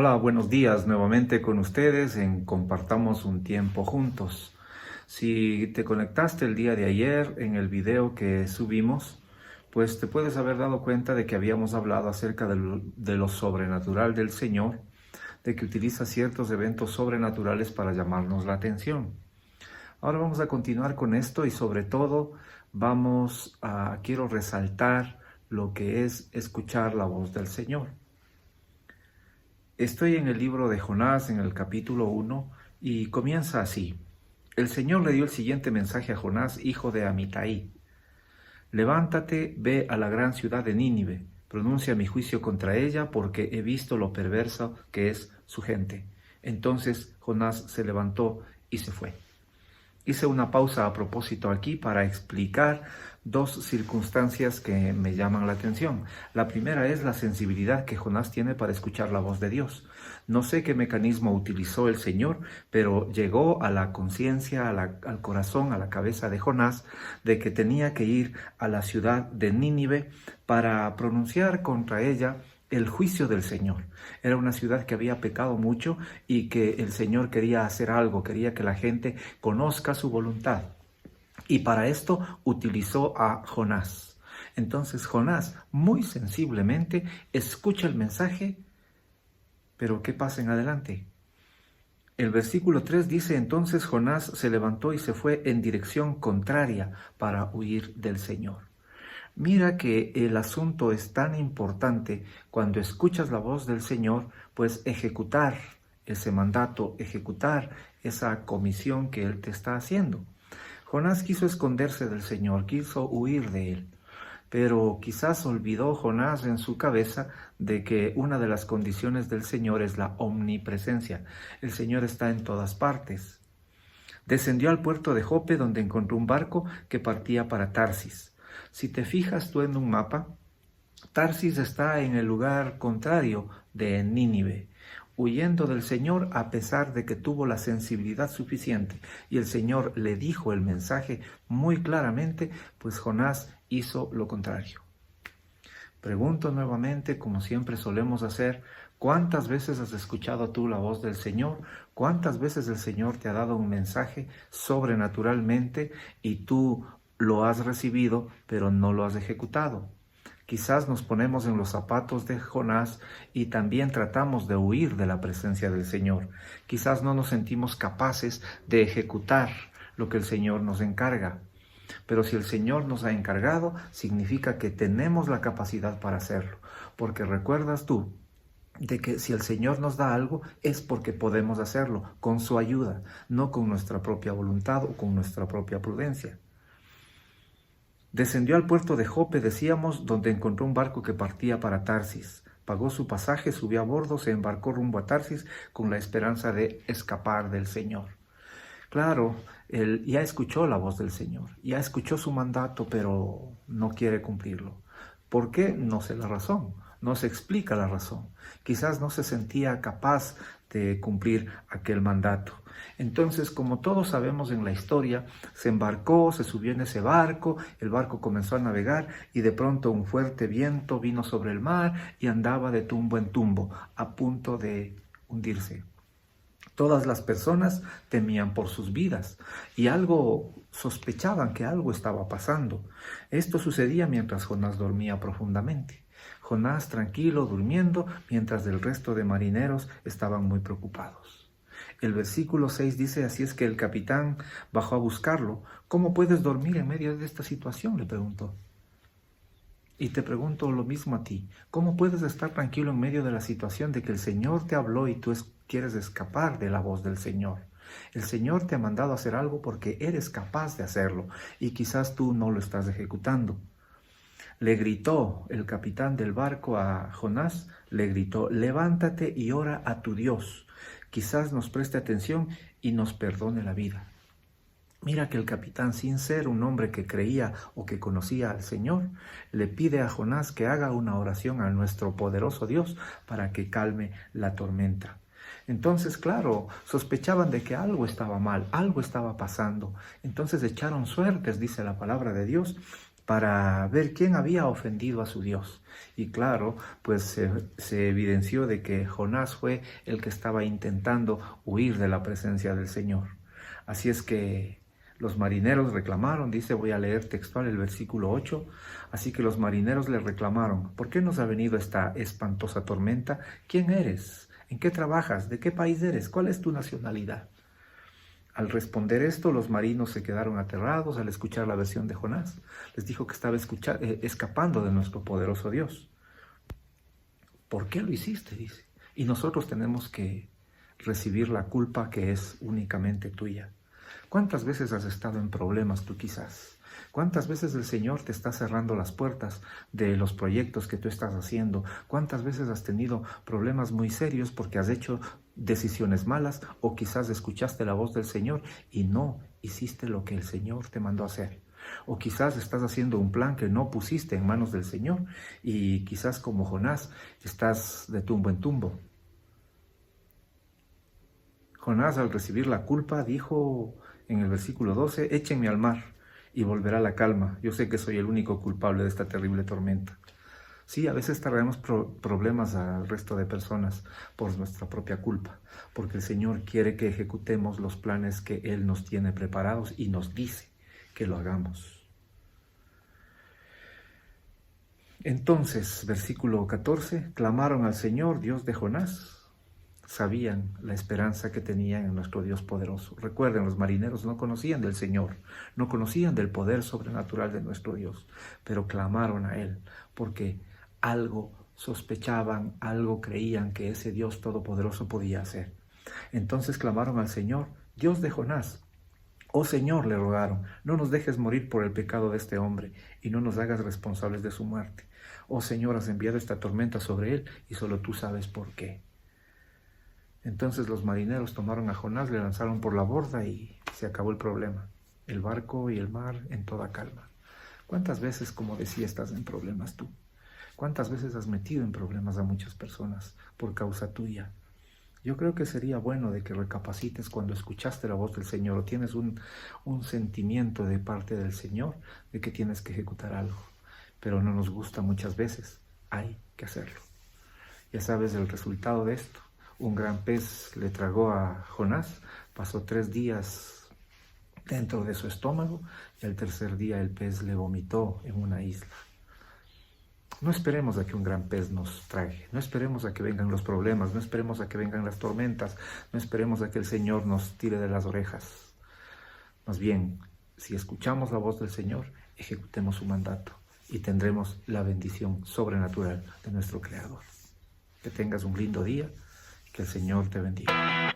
Hola, buenos días nuevamente con ustedes en Compartamos un tiempo juntos. Si te conectaste el día de ayer en el video que subimos, pues te puedes haber dado cuenta de que habíamos hablado acerca de lo sobrenatural del Señor, de que utiliza ciertos eventos sobrenaturales para llamarnos la atención. Ahora vamos a continuar con esto y sobre todo quiero resaltar lo que es escuchar la voz del Señor. Estoy en el libro de Jonás, en el capítulo 1, y comienza así. El Señor le dio el siguiente mensaje a Jonás, hijo de Amitai. Levántate, ve a la gran ciudad de Nínive, pronuncia mi juicio contra ella, porque he visto lo perverso que es su gente. Entonces Jonás se levantó y se fue. Hice una pausa a propósito aquí para explicar dos circunstancias que me llaman la atención. La primera es la sensibilidad que Jonás tiene para escuchar la voz de Dios. No sé qué mecanismo utilizó el Señor, pero llegó a la conciencia, al corazón, a la cabeza de Jonás, de que tenía que ir a la ciudad de Nínive para pronunciar contra ella el juicio del Señor. Era una ciudad que había pecado mucho y que el Señor quería hacer algo, quería que la gente conozca su voluntad. Y para esto utilizó a Jonás. Entonces Jonás muy sensiblemente escucha el mensaje, pero ¿qué pasa en adelante? El versículo 3 dice: entonces Jonás se levantó y se fue en dirección contraria para huir del Señor. Mira que el asunto es tan importante cuando escuchas la voz del Señor, pues ejecutar ese mandato, ejecutar esa comisión que Él te está haciendo. Jonás quiso esconderse del Señor, quiso huir de Él, pero quizás olvidó Jonás en su cabeza de que una de las condiciones del Señor es la omnipresencia. El Señor está en todas partes. Descendió al puerto de Jope, donde encontró un barco que partía para Tarsis. Si te fijas tú en un mapa, Tarsis está en el lugar contrario de Nínive, huyendo del Señor a pesar de que tuvo la sensibilidad suficiente y el Señor le dijo el mensaje muy claramente, pues Jonás hizo lo contrario. Pregunto nuevamente, como siempre solemos hacer, ¿cuántas veces has escuchado tú la voz del Señor? ¿Cuántas veces el Señor te ha dado un mensaje sobrenaturalmente y tú lo has recibido, pero no lo has ejecutado? Quizás nos ponemos en los zapatos de Jonás y también tratamos de huir de la presencia del Señor. Quizás no nos sentimos capaces de ejecutar lo que el Señor nos encarga. Pero si el Señor nos ha encargado, significa que tenemos la capacidad para hacerlo. Porque recuerdas tú de que si el Señor nos da algo es porque podemos hacerlo con su ayuda, no con nuestra propia voluntad o con nuestra propia prudencia. Descendió al puerto de Jope, decíamos, donde encontró un barco que partía para Tarsis. Pagó su pasaje, subió a bordo, se embarcó rumbo a Tarsis con la esperanza de escapar del Señor. Claro, él ya escuchó la voz del Señor, ya escuchó su mandato, pero no quiere cumplirlo. ¿Por qué? No sé la razón, no se explica la razón. Quizás no se sentía capaz de cumplir aquel mandato. Entonces, como todos sabemos en la historia, se embarcó, se subió en ese barco, el barco comenzó a navegar y de pronto un fuerte viento vino sobre el mar y andaba de tumbo en tumbo, a punto de hundirse. Todas las personas temían por sus vidas y sospechaban que algo estaba pasando. Esto sucedía mientras Jonás dormía profundamente. Jonás tranquilo, durmiendo, mientras el resto de marineros estaban muy preocupados. El versículo 6 dice: así es que el capitán bajó a buscarlo. ¿Cómo puedes dormir en medio de esta situación?, le preguntó. Y te pregunto lo mismo a ti. ¿Cómo puedes estar tranquilo en medio de la situación de que el Señor te habló y tú quieres escapar de la voz del Señor? El Señor te ha mandado a hacer algo porque eres capaz de hacerlo y quizás tú no lo estás ejecutando. Le gritó el capitán del barco a Jonás, le gritó: levántate y ora a tu Dios. Quizás nos preste atención y nos perdone la vida. Mira que el capitán, sin ser un hombre que creía o que conocía al Señor, le pide a Jonás que haga una oración a nuestro poderoso Dios para que calme la tormenta. Entonces, claro, sospechaban de que algo estaba mal, algo estaba pasando. Entonces echaron suertes, dice la palabra de Dios, para ver quién había ofendido a su Dios. Y claro, pues se evidenció de que Jonás fue el que estaba intentando huir de la presencia del Señor. Así es que los marineros reclamaron, dice, voy a leer textual el versículo 8, así que los marineros le reclamaron, ¿por qué nos ha venido esta espantosa tormenta? ¿Quién eres? ¿En qué trabajas? ¿De qué país eres? ¿Cuál es tu nacionalidad? Al responder esto, los marinos se quedaron aterrados al escuchar la versión de Jonás. Les dijo que estaba escapando de nuestro poderoso Dios. ¿Por qué lo hiciste? Dice. Y nosotros tenemos que recibir la culpa que es únicamente tuya. ¿Cuántas veces has estado en problemas tú quizás? ¿Cuántas veces el Señor te está cerrando las puertas de los proyectos que tú estás haciendo? ¿Cuántas veces has tenido problemas muy serios porque has hecho decisiones malas o quizás escuchaste la voz del Señor y no hiciste lo que el Señor te mandó a hacer? O quizás estás haciendo un plan que no pusiste en manos del Señor y quizás como Jonás estás de tumbo en tumbo. Jonás, al recibir la culpa, dijo en el versículo 12, échenme al mar y volverá la calma. Yo sé que soy el único culpable de esta terrible tormenta. Sí, a veces traemos problemas al resto de personas por nuestra propia culpa, porque el Señor quiere que ejecutemos los planes que Él nos tiene preparados y nos dice que lo hagamos. Entonces, versículo 14, clamaron al Señor, Dios de Jonás. Sabían la esperanza que tenían en nuestro Dios poderoso. Recuerden, los marineros no conocían del Señor, no conocían del poder sobrenatural de nuestro Dios, pero clamaron a Él porque algo sospechaban, algo creían que ese Dios todopoderoso podía hacer. Entonces clamaron al Señor, Dios de Jonás. Oh Señor, le rogaron, no nos dejes morir por el pecado de este hombre y no nos hagas responsables de su muerte. Oh Señor, has enviado esta tormenta sobre él y solo tú sabes por qué. Entonces los marineros tomaron a Jonás, le lanzaron por la borda y se acabó el problema. El barco y el mar en toda calma. ¿Cuántas veces, como decía, estás en problemas tú? ¿Cuántas veces has metido en problemas a muchas personas por causa tuya? Yo creo que sería bueno de que recapacites cuando escuchaste la voz del Señor o tienes un sentimiento de parte del Señor de que tienes que ejecutar algo. Pero no nos gusta muchas veces. Hay que hacerlo. Ya sabes el resultado de esto. Un gran pez le tragó a Jonás, pasó 3 días dentro de su estómago y al tercer día el pez le vomitó en una isla. No esperemos a que un gran pez nos trague, no esperemos a que vengan los problemas, no esperemos a que vengan las tormentas, no esperemos a que el Señor nos tire de las orejas. Más bien, si escuchamos la voz del Señor, ejecutemos su mandato y tendremos la bendición sobrenatural de nuestro Creador. Que tengas un lindo día. Que el Señor te bendiga.